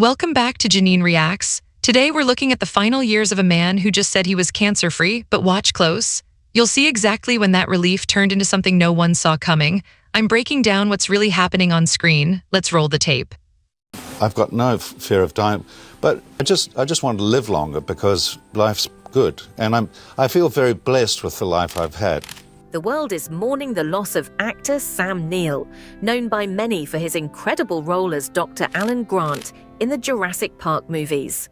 Welcome back to Janine Reacts. Today we're looking at the final years of a man who just said he was cancer-free, but watch close. You'll see exactly when that relief turned into something no one saw coming. I'm breaking down what's really happening on screen. Let's roll the tape. I've got no fear of dying, but I just want to live longer because life's good, and I feel very blessed with the life I've had. The world is mourning the loss of actor Sam Neill, known by many for his incredible role as Dr. Alan Grant in the Jurassic Park movies.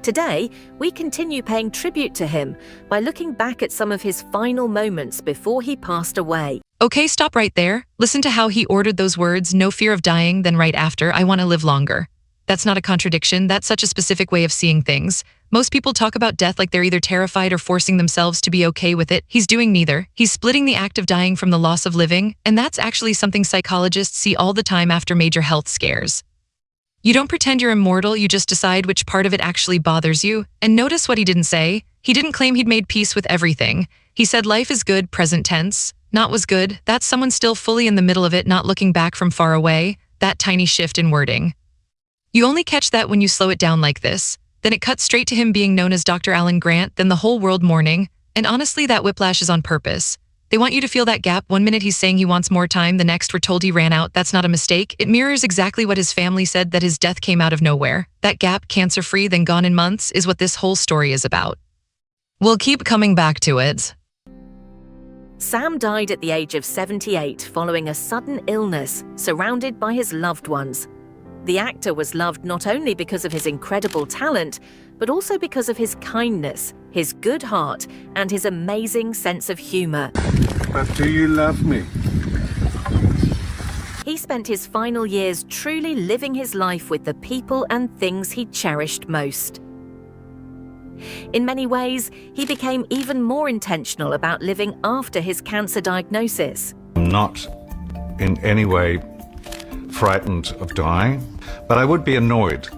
Today, we continue paying tribute to him by looking back at some of his final moments before he passed away. Okay, stop right there. Listen to how he ordered those words, no fear of dying, then right after, I want to live longer. That's not a contradiction, that's such a specific way of seeing things. Most people talk about death like they're either terrified or forcing themselves to be okay with it. He's doing neither. He's splitting the act of dying from the loss of living, and that's actually something psychologists see all the time after major health scares. You don't pretend you're immortal, you just decide which part of it actually bothers you. And notice what he didn't say. He didn't claim he'd made peace with everything. He said life is good, present tense. Not was good. That's someone still fully in the middle of it, not looking back from far away. That tiny shift in wording. You only catch that when you slow it down like this. Then it cuts straight to him being known as Dr. Alan Grant, then the whole world mourning. And honestly, that whiplash is on purpose. They want you to feel that gap. One minute he's saying he wants more time, the next we're told he ran out. That's not a mistake. It mirrors exactly what his family said, that his death came out of nowhere. That gap, cancer-free, then gone in months, is what this whole story is about. We'll keep coming back to it. Sam died at the age of 78 following a sudden illness, surrounded by his loved ones. The actor was loved not only because of his incredible talent, but also because of his kindness, his good heart, and his amazing sense of humor. But do you love me? He spent his final years truly living his life with the people and things he cherished most. In many ways, he became even more intentional about living after his cancer diagnosis. I'm not in any way frightened of dying, but I would be annoyed.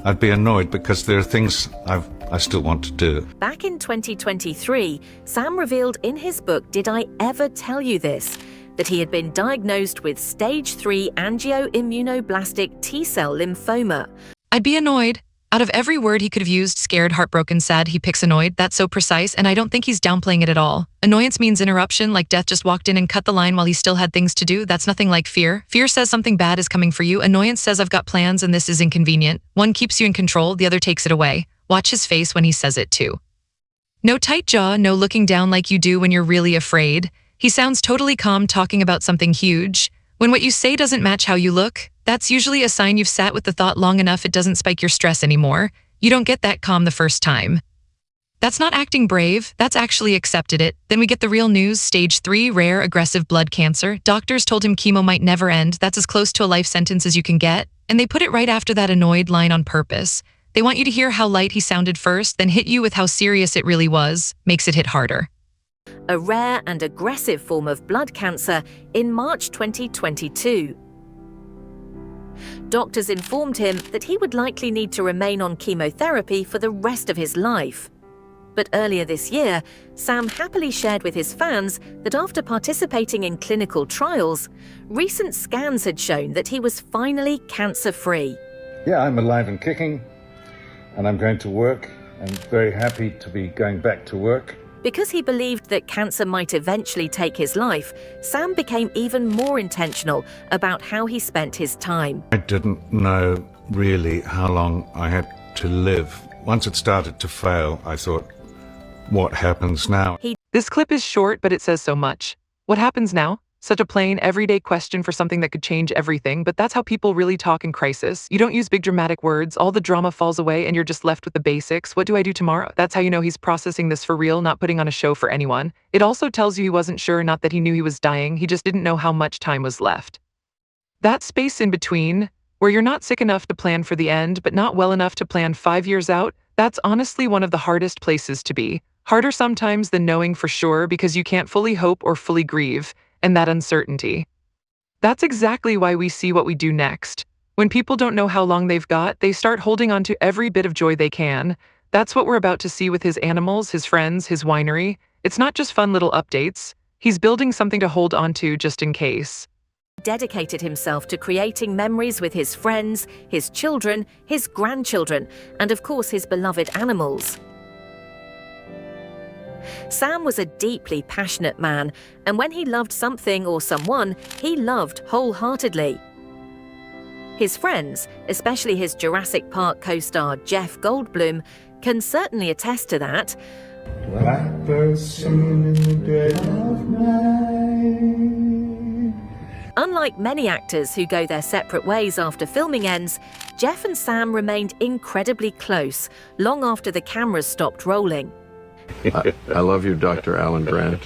I'd be annoyed because there are things I still want to do. Back in 2023, Sam revealed in his book, Did I Ever Tell You This?, that he had been diagnosed with stage 3 angioimmunoblastic T-cell lymphoma. I'd be annoyed. Out of every word he could have used, scared, heartbroken, sad, he picks annoyed. That's so precise, and I don't think he's downplaying it at all. Annoyance means interruption, like death just walked in and cut the line while he still had things to do. That's nothing like fear. Fear says something bad is coming for you. Annoyance says I've got plans and this is inconvenient. One keeps you in control, the other takes it away. Watch his face when he says it too. No tight jaw, no looking down like you do when you're really afraid. He sounds totally calm talking about something huge. When what you say doesn't match how you look, that's usually a sign you've sat with the thought long enough it doesn't spike your stress anymore. You don't get that calm the first time. That's not acting brave, that's actually accepted it. Then we get the real news, stage 3, rare aggressive blood cancer. Doctors told him chemo might never end, that's as close to a life sentence as you can get. And they put it right after that annoyed line on purpose. They want you to hear how light he sounded first, then hit you with how serious it really was, makes it hit harder. A rare and aggressive form of blood cancer in March 2022. Doctors informed him that he would likely need to remain on chemotherapy for the rest of his life. But earlier this year, Sam happily shared with his fans that after participating in clinical trials, recent scans had shown that he was finally cancer-free. Yeah, I'm alive and kicking, and I'm going to work. I'm very happy to be going back to work. Because he believed that cancer might eventually take his life, Sam became even more intentional about how he spent his time. I didn't know really how long I had to live. Once it started to fail, I thought, what happens now? This clip is short, but it says so much. What happens now? Such a plain, everyday question for something that could change everything, but that's how people really talk in crisis. You don't use big dramatic words, all the drama falls away and you're just left with the basics. What do I do tomorrow? That's how you know he's processing this for real, not putting on a show for anyone. It also tells you he wasn't sure, not that he knew he was dying, he just didn't know how much time was left. That space in between, where you're not sick enough to plan for the end, but not well enough to plan 5 years out, that's honestly one of the hardest places to be. Harder sometimes than knowing for sure because you can't fully hope or fully grieve. And that uncertainty. That's exactly why we see what we do next. When people don't know how long they've got, they start holding on to every bit of joy they can. That's what we're about to see with his animals, his friends, his winery. It's not just fun little updates. He's building something to hold on to just in case. Dedicated himself to creating memories with his friends, his children, his grandchildren, and of course his beloved animals. Sam was a deeply passionate man, and when he loved something or someone, he loved wholeheartedly. His friends, especially his Jurassic Park co-star Jeff Goldblum, can certainly attest to that. Blackbirds singing in the dead of night. Unlike many actors who go their separate ways after filming ends, Jeff and Sam remained incredibly close long after the cameras stopped rolling. I love you, Dr. Alan Grant.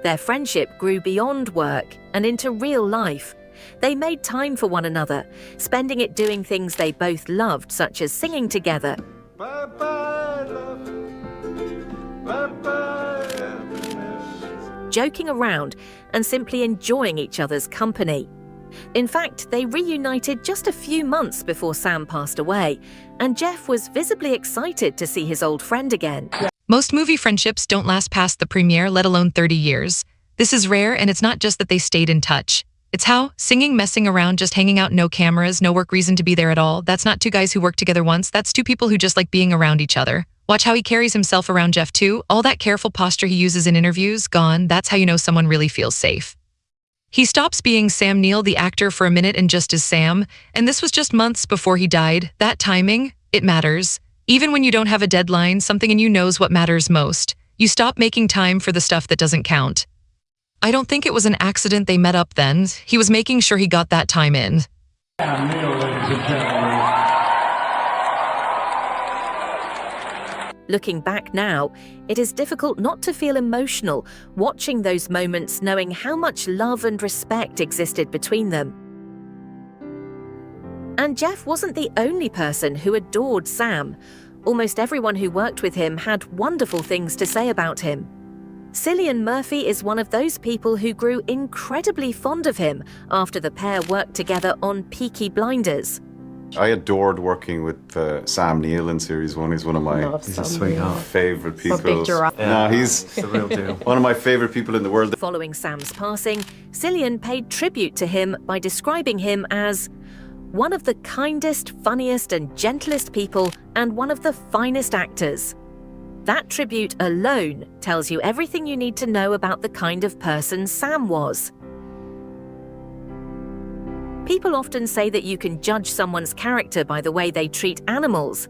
Their friendship grew beyond work and into real life. They made time for one another, spending it doing things they both loved, such as singing together, Bye-bye, love. Bye-bye, happiness. joking around, and simply enjoying each other's company. In fact, they reunited just a few months before Sam passed away, and Jeff was visibly excited to see his old friend again. Most movie friendships don't last past the premiere, let alone 30 years. This is rare, and it's not just that they stayed in touch. It's how, singing, messing around, just hanging out, no cameras, no work reason to be there at all. That's not two guys who worked together once, that's two people who just like being around each other. Watch how he carries himself around Jeff too. All that careful posture he uses in interviews, gone. That's how you know someone really feels safe. He stops being Sam Neill, the actor, for a minute and just is Sam. And this was just months before he died. That timing, it matters. Even when you don't have a deadline, something in you knows what matters most. You stop making time for the stuff that doesn't count. I don't think it was an accident they met up then. He was making sure he got that time in. Sam Neill, ladies and gentlemen. Looking back now, it is difficult not to feel emotional watching those moments, knowing how much love and respect existed between them. And Jeff wasn't the only person who adored Sam. Almost everyone who worked with him had wonderful things to say about him. Cillian Murphy is one of those people who grew incredibly fond of him after the pair worked together on Peaky Blinders. I adored working with Sam Neill in Series 1. He's one of my favourite people. No, he's The real deal. one of my favourite people in the world. Following Sam's passing, Cillian paid tribute to him by describing him as one of the kindest, funniest and gentlest people and one of the finest actors. That tribute alone tells you everything you need to know about the kind of person Sam was. People often say that you can judge someone's character by the way they treat animals,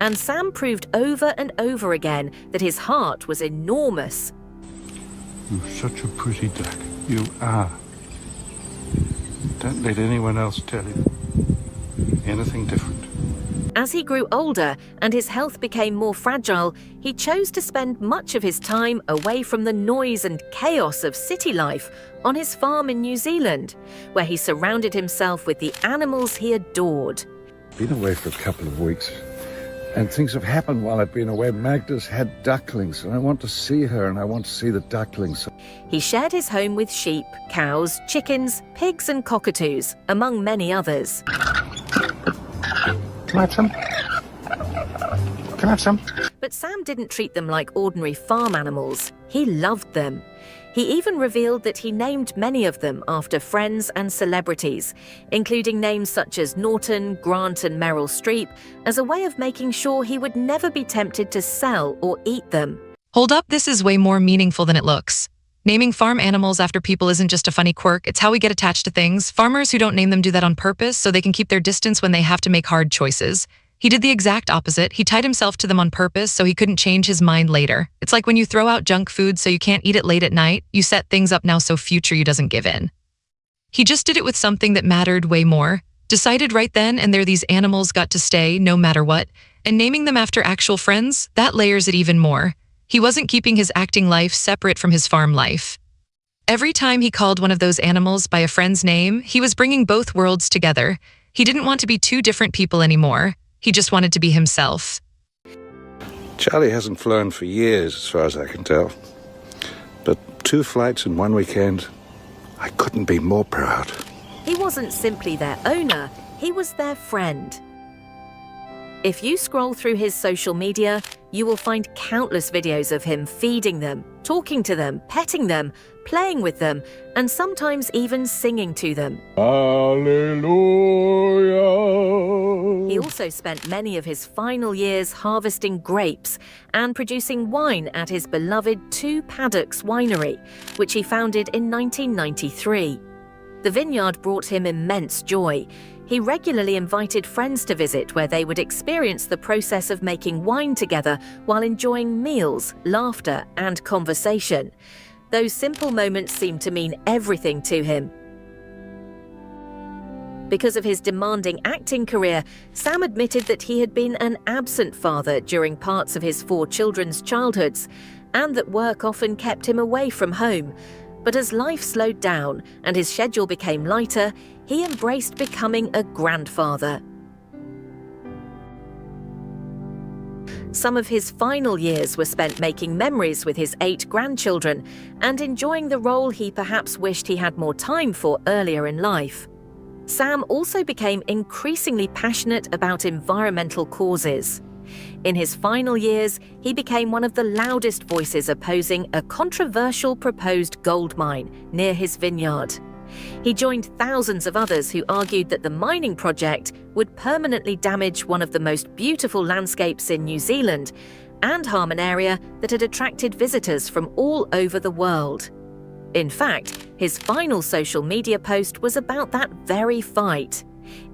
and Sam proved over and over again that his heart was enormous. You're such a pretty duck. You are. Don't let anyone else tell you anything different. As he grew older and his health became more fragile, he chose to spend much of his time away from the noise and chaos of city life on his farm in New Zealand, where he surrounded himself with the animals he adored. Been away for a couple of weeks, and things have happened while I've been away. Magda's had ducklings, and I want to see her, and I want to see the ducklings. He shared his home with sheep, cows, chickens, pigs and cockatoos, among many others. Can I have some? Can I have some? But Sam didn't treat them like ordinary farm animals. He loved them. He even revealed that he named many of them after friends and celebrities, including names such as Norton, Grant and Meryl Streep, as a way of making sure he would never be tempted to sell or eat them. Hold up, this is way more meaningful than it looks. Naming farm animals after people isn't just a funny quirk, it's how we get attached to things. Farmers who don't name them do that on purpose so they can keep their distance when they have to make hard choices. He did the exact opposite. He tied himself to them on purpose so he couldn't change his mind later. It's like when you throw out junk food so you can't eat it late at night, you set things up now so future you doesn't give in. He just did it with something that mattered way more. Decided right then and there these animals got to stay no matter what, and naming them after actual friends, that layers it even more. He wasn't keeping his acting life separate from his farm life. Every time he called one of those animals by a friend's name, he was bringing both worlds together. He didn't want to be two different people anymore. He just wanted to be himself. Charlie hasn't flown for years, as far as I can tell. But 2 flights in 1 weekend, I couldn't be more proud. He wasn't simply their owner, he was their friend. If you scroll through his social media, you will find countless videos of him feeding them, talking to them, petting them, playing with them, and sometimes even singing to them. Hallelujah. He also spent many of his final years harvesting grapes and producing wine at his beloved Two Paddocks winery, which he founded in 1993. The vineyard brought him immense joy. He regularly invited friends to visit, where they would experience the process of making wine together while enjoying meals, laughter, and conversation. Those simple moments seemed to mean everything to him. Because of his demanding acting career, Sam admitted that he had been an absent father during parts of his 4 children's childhoods, and that work often kept him away from home. But as life slowed down and his schedule became lighter, he embraced becoming a grandfather. Some of his final years were spent making memories with his 8 grandchildren and enjoying the role he perhaps wished he had more time for earlier in life. Sam also became increasingly passionate about environmental causes. In his final years, he became one of the loudest voices opposing a controversial proposed gold mine near his vineyard. He joined thousands of others who argued that the mining project would permanently damage one of the most beautiful landscapes in New Zealand and harm an area that had attracted visitors from all over the world. In fact, his final social media post was about that very fight.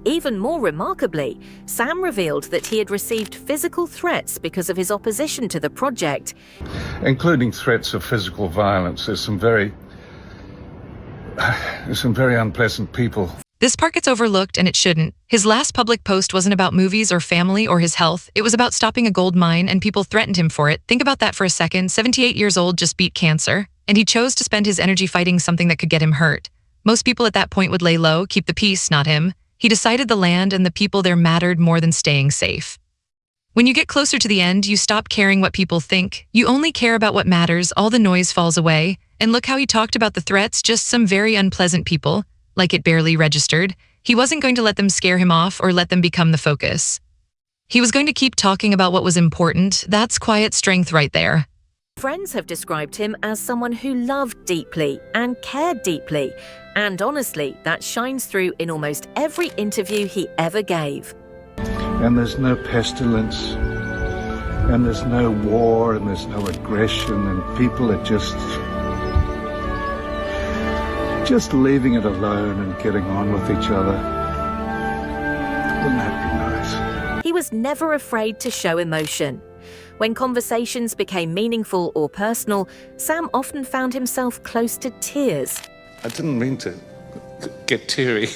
Even more remarkably, Sam revealed that he had received physical threats because of his opposition to the project. Including threats of physical violence. There's some very unpleasant people. This part gets overlooked, and it shouldn't. His last public post wasn't about movies or family or his health. It was about stopping a gold mine, and people threatened him for it. Think about that for a second. 78 years old, just beat cancer, and he chose to spend his energy fighting something that could get him hurt. Most people at that point would lay low, keep the peace, not him. He decided the land and the people there mattered more than staying safe. When you get closer to the end, you stop caring what people think. You only care about what matters. All the noise falls away. And look how he talked about the threats, just some very unpleasant people, like it barely registered. He wasn't going to let them scare him off or let them become the focus. He was going to keep talking about what was important. That's quiet strength right there. Friends have described him as someone who loved deeply and cared deeply, and honestly, that shines through in almost every interview he ever gave. And there's no pestilence, and there's no war, and there's no aggression, and people are just leaving it alone and getting on with each other. Wouldn't that be nice? He was never afraid to show emotion. When conversations became meaningful or personal, Sam often found himself close to tears. I didn't mean to get teary.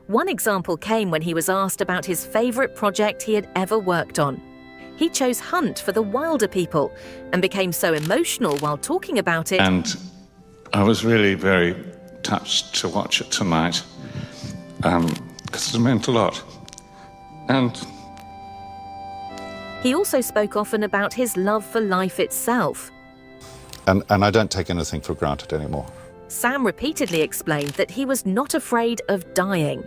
One example came when he was asked about his favourite project he had ever worked on. He chose Hunt for the Wilder people and became so emotional while talking about it. And I was really very touched to watch it tonight, because it meant a lot. And he also spoke often about his love for life itself. And I don't take anything for granted anymore. Sam repeatedly explained that he was not afraid of dying.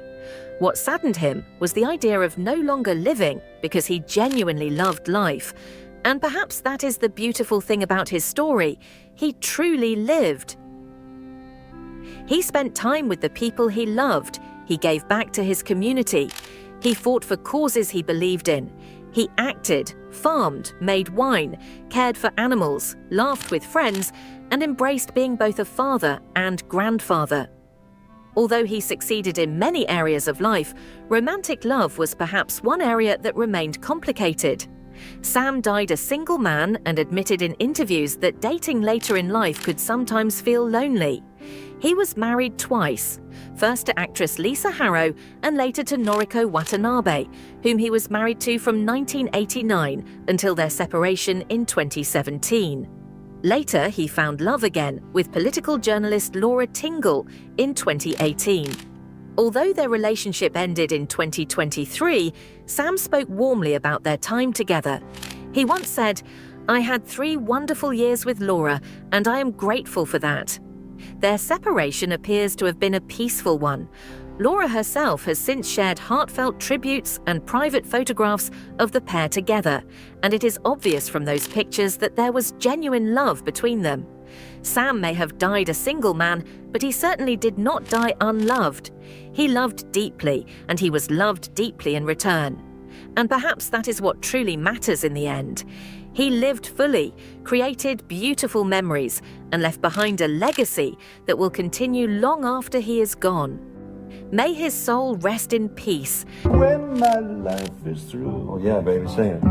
What saddened him was the idea of no longer living because he genuinely loved life. And perhaps that is the beautiful thing about his story. He truly lived. He spent time with the people he loved. He gave back to his community. He fought for causes he believed in. He acted, farmed, made wine, cared for animals, laughed with friends, and embraced being both a father and grandfather. Although he succeeded in many areas of life, romantic love was perhaps one area that remained complicated. Sam died a single man and admitted in interviews that dating later in life could sometimes feel lonely. He was married twice, first to actress Lisa Harrow and later to Noriko Watanabe, whom he was married to from 1989 until their separation in 2017. Later, he found love again with political journalist Laura Tingle in 2018. Although their relationship ended in 2023, Sam spoke warmly about their time together. He once said, "I had 3 wonderful years with Laura, and I am grateful for that." Their separation appears to have been a peaceful one. Laura herself has since shared heartfelt tributes and private photographs of the pair together, and it is obvious from those pictures that there was genuine love between them. Sam may have died a single man, but he certainly did not die unloved. He loved deeply, and he was loved deeply in return. And perhaps that is what truly matters in the end. He lived fully, created beautiful memories, and left behind a legacy that will continue long after he is gone. May his soul rest in peace. When my life is through. Oh yeah, baby, sing it.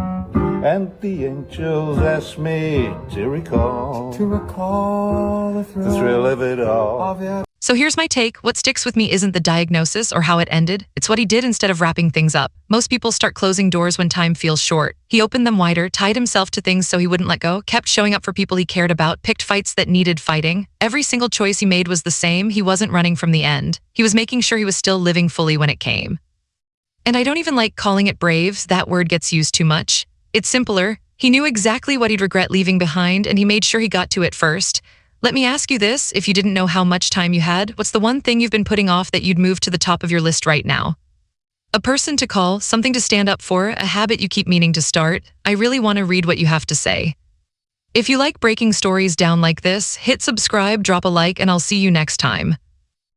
And the angels ask me to recall the thrill of it all. So here's my take. What sticks with me isn't the diagnosis or how it ended. It's what he did instead of wrapping things up. Most people start closing doors when time feels short. He opened them wider, tied himself to things so he wouldn't let go, kept showing up for people he cared about, picked fights that needed fighting. Every single choice he made was the same. He wasn't running from the end. He was making sure he was still living fully when it came. And I don't even like calling it brave. That word gets used too much. It's simpler. He knew exactly what he'd regret leaving behind, and he made sure he got to it first. Let me ask you this, if you didn't know how much time you had, what's the one thing you've been putting off that you'd move to the top of your list right now? A person to call, something to stand up for, a habit you keep meaning to start. I really want to read what you have to say. If you like breaking stories down like this, hit subscribe, drop a like, and I'll see you next time.